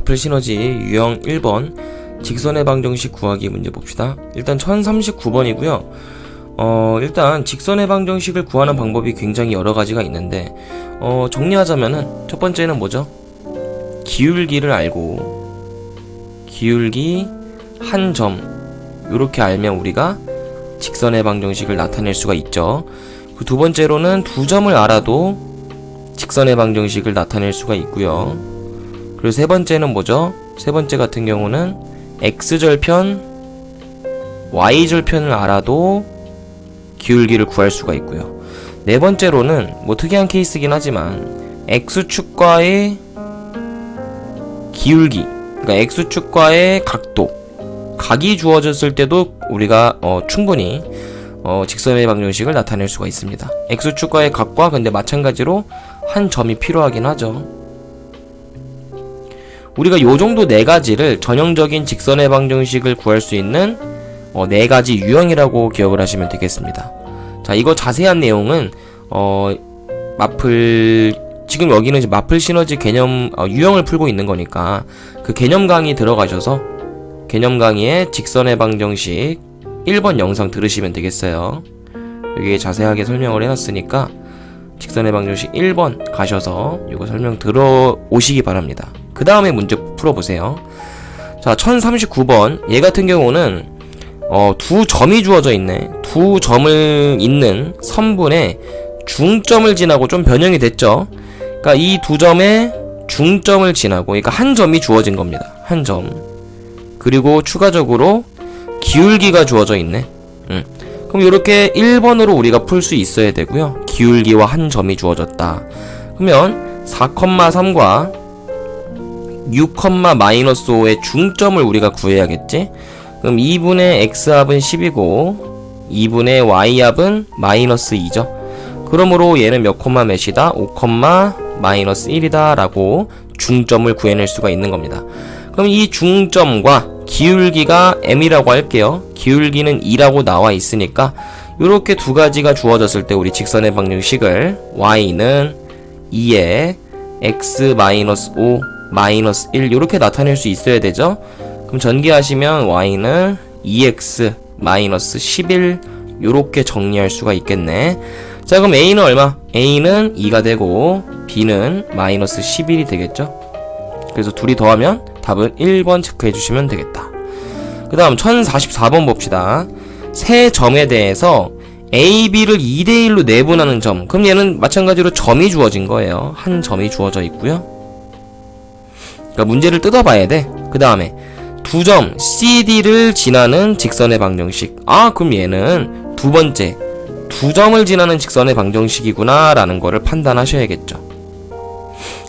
마플 시너지 유형 1번 직선의 방정식 구하기 문제 봅시다. 일단 1039번이고요. 일단 직선의 방정식을 구하는 방법이 굉장히 여러 가지가 있는데 정리하자면은 첫 번째는 뭐죠? 기울기를 알고 기울기 한 점 요렇게 알면 우리가 직선의 방정식을 나타낼 수가 있죠. 그 두 번째로는 두 점을 알아도 직선의 방정식을 나타낼 수가 있고요. 그리고 세 번째는 뭐죠? 세 번째 같은 경우는 x절편, y절편을 알아도 기울기를 구할 수가 있고요. 네 번째로는 뭐 특이한 케이스긴 하지만 x축과의 기울기, 그러니까 x축과의 각도, 각이 주어졌을 때도 우리가 충분히 직선의 방정식을 나타낼 수가 있습니다. x축과의 각과 근데 마찬가지로 한 점이 필요하긴 하죠. 우리가 요정도 네 가지를 전형적인 직선의 방정식을 구할 수 있는 네 가지 유형이라고 기억을 하시면 되겠습니다. 자, 이거 자세한 내용은 지금 여기는 마플 시너지 개념 유형을 풀고 있는 거니까 그 개념 강의 들어가셔서 개념 강의에 직선의 방정식 1번 영상 들으시면 되겠어요. 여기에 자세하게 설명을 해놨으니까 직선의 방정식 1번 가셔서 이거 설명 들어오시기 바랍니다. 그 다음에 문제 풀어보세요. 자, 1039번 얘 같은 경우는 두 점이 주어져 있네. 두 점을 잇는 선분에 중점을 지나고 좀 변형이 됐죠. 그러니까 이 두 점의 중점을 지나고, 그러니까 한 점이 주어진 겁니다. 한 점. 그리고 추가적으로 기울기가 주어져 있네. 그럼 이렇게 1번으로 우리가 풀 수 있어야 되고요. 기울기와 한 점이 주어졌다. 그러면 4,3과 6,-5의 중점을 우리가 구해야겠지? 그럼 2분의 x합은 10이고 2분의 y합은 -2죠. 그러므로 얘는 몇 콤마 몇이다? 5,-1이다 라고 중점을 구해낼 수가 있는 겁니다. 그럼 이 중점과 기울기가 m이라고 할게요. 기울기는 2라고 나와 있으니까 이렇게 두 가지가 주어졌을 때 우리 직선의 방정식을 y는 2에 x-5 -1 이렇게 나타낼 수 있어야 되죠. 그럼 전개하시면 y는 2x-11 이렇게 정리할 수가 있겠네. 자, 그럼 a는 얼마? a는 2가 되고 b는 -11이 되겠죠. 그래서 둘이 더하면 답은 1번 체크해 주시면 되겠다. 그 다음 1044번 봅시다. 세 점에 대해서 A, B를 2대1로 내분하는 점. 그럼 얘는 마찬가지로 점이 주어진 거예요. 한 점이 주어져 있고요. 그러니까 문제를 뜯어봐야 돼. 그 다음에 두 점 CD를 지나는 직선의 방정식. 그럼 얘는 두 번째 두 점을 지나는 직선의 방정식이구나 라는 거를 판단하셔야겠죠.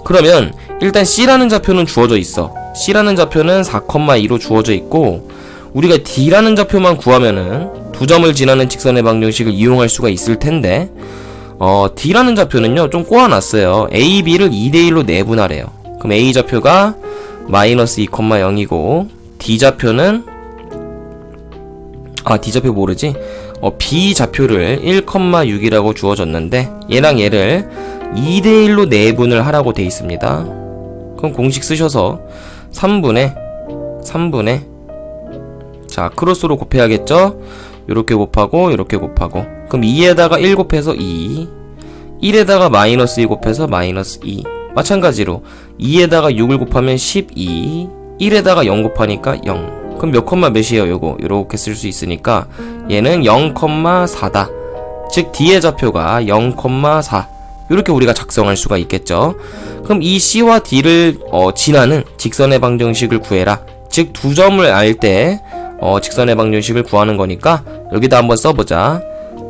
그러면 일단 C라는 좌표는 주어져 있어. C라는 좌표는 4,2로 주어져 있고 우리가 D라는 좌표만 구하면은 두 점을 지나는 직선의 방정식을 이용할 수가 있을 텐데 D라는 좌표는요 좀 꼬아놨어요. A, B를 2대1로 내분하래요. 그럼 A 좌표가 -2,0이고 D 좌표는 D 좌표 모르지? B 좌표를 1,6이라고 주어졌는데 얘랑 얘를 2대1로 내분을 하라고 돼 있습니다. 그럼 공식 쓰셔서 3분의 자 크로스로 곱해야겠죠? 요렇게 곱하고 요렇게 곱하고 그럼 2에다가 1 곱해서 2 1에다가 -2 곱해서 -2 마찬가지로 2에다가 6을 곱하면 12 1에다가 0 곱하니까 0 그럼 몇 콤마 몇이에요? 요거 요렇게 쓸 수 있으니까 얘는 0,4다. 즉 D의 좌표가 0,4 이렇게 우리가 작성할 수가 있겠죠. 그럼 이 C와 D를 지나는 직선의 방정식을 구해라. 즉 두 점을 알 때 직선의 방정식을 구하는 거니까 여기다 한번 써보자.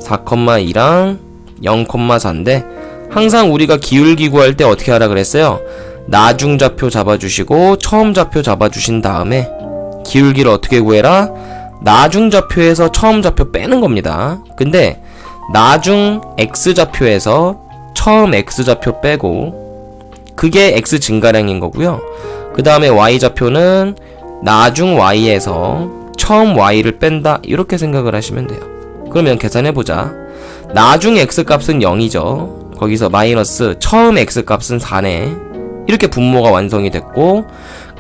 4,2랑 0,4인데 항상 우리가 기울기 구할 때 어떻게 하라 그랬어요? 나중 좌표 잡아주시고 처음 좌표 잡아주신 다음에 기울기를 어떻게 구해라? 나중 좌표에서 처음 좌표 빼는 겁니다. 근데 나중 x좌표에서 처음 x좌표 빼고 그게 x 증가량인 거고요. 그 다음에 y좌표는 나중 y에서 처음 y를 뺀다 이렇게 생각을 하시면 돼요. 그러면 계산해보자. 나중 x 값은 0이죠. 거기서 마이너스 처음 x 값은 4네. 이렇게 분모가 완성이 됐고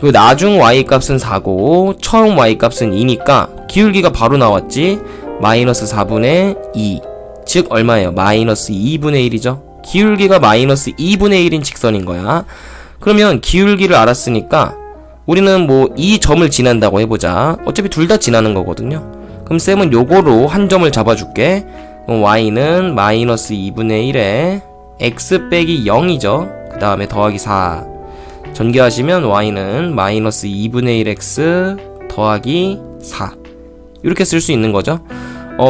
그 나중 y값은 4고 처음 y값은 2니까 기울기가 바로 나왔지. 마이너스 4분의 2 즉 얼마예요? 마이너스 2분의 1이죠. 기울기가 마이너스 2분의 1인 직선인 거야. 그러면 기울기를 알았으니까 우리는 뭐 이 점을 지난다고 해보자. 어차피 둘 다 지나는 거거든요. 그럼 쌤은 요거로 한 점을 잡아줄게. 그럼 y는 마이너스 2분의 1에 x 빼기 0이죠. 그 다음에 더하기 4 전개하시면 y는 마이너스 2분의 1x 더하기 4 이렇게 쓸 수 있는 거죠.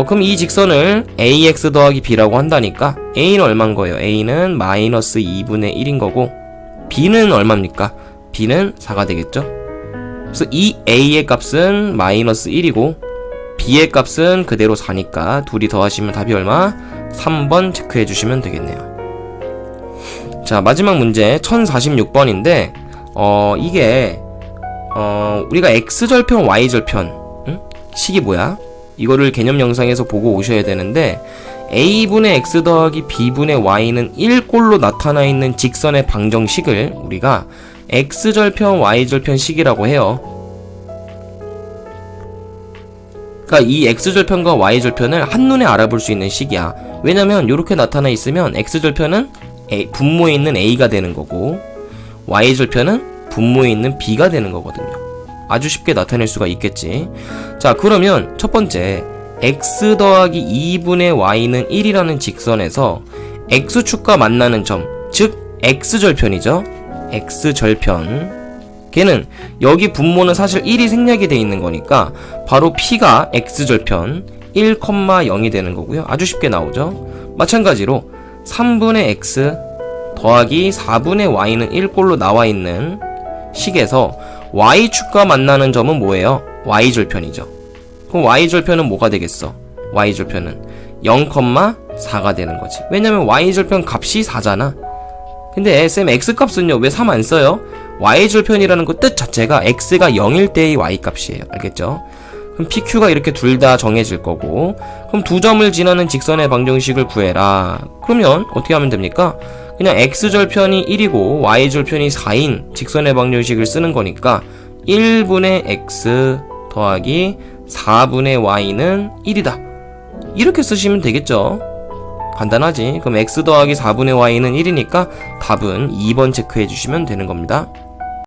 그럼 이 직선을 ax 더하기 b라고 한다니까 a는 얼마인 거예요? a는 마이너스 2분의 1인 거고 b는 얼마입니까? b는 4가 되겠죠. 그래서 이 a의 값은 마이너스 1이고 b의 값은 그대로 4니까 둘이 더하시면 답이 얼마? 3번 체크해 주시면 되겠네요. 자, 마지막 문제 1046번인데 이게 우리가 x절편 y절편 식이 뭐야? 이거를 개념 영상에서 보고 오셔야 되는데 a분의 x 더하기 b분의 y는 1꼴로 나타나 있는 직선의 방정식을 우리가 x절편 y절편 식이라고 해요. 그러니까 이 x절편과 y절편을 한눈에 알아볼 수 있는 식이야. 왜냐면 이렇게 나타나 있으면 x절편은 분모에 있는 a가 되는 거고 y절편은 분모에 있는 b가 되는 거거든요. 아주 쉽게 나타낼 수가 있겠지. 자, 그러면 첫 번째 x 더하기 2분의 y는 1이라는 직선에서 x축과 만나는 점, 즉 x절편이죠. x절편. 걔는 여기 분모는 사실 1이 생략이 돼 있는 거니까 바로 p가 x절편 1,0이 되는 거고요. 아주 쉽게 나오죠. 마찬가지로 3분의 x 더하기 4분의 y는 1꼴로 나와 있는 식에서 y축과 만나는 점은 뭐예요? y절편이죠. 그럼 y절편은 뭐가 되겠어? y절편은 0,4가 되는 거지. 왜냐면 y절편 값이 4잖아. 근데 쌤 x값은요 왜 3 안 써요? y절편이라는 그 뜻 자체가 x가 0일 때의 y값이에요. 알겠죠? 그럼 pq가 이렇게 둘 다 정해질 거고 그럼 두 점을 지나는 직선의 방정식을 구해라. 그러면 어떻게 하면 됩니까? 그냥 x절편이 1이고 y절편이 4인 직선의 방정식을 쓰는 거니까 1분의 x 더하기 4분의 y는 1이다. 이렇게 쓰시면 되겠죠. 간단하지. 그럼 x 더하기 4분의 y는 1이니까 답은 2번 체크해 주시면 되는 겁니다.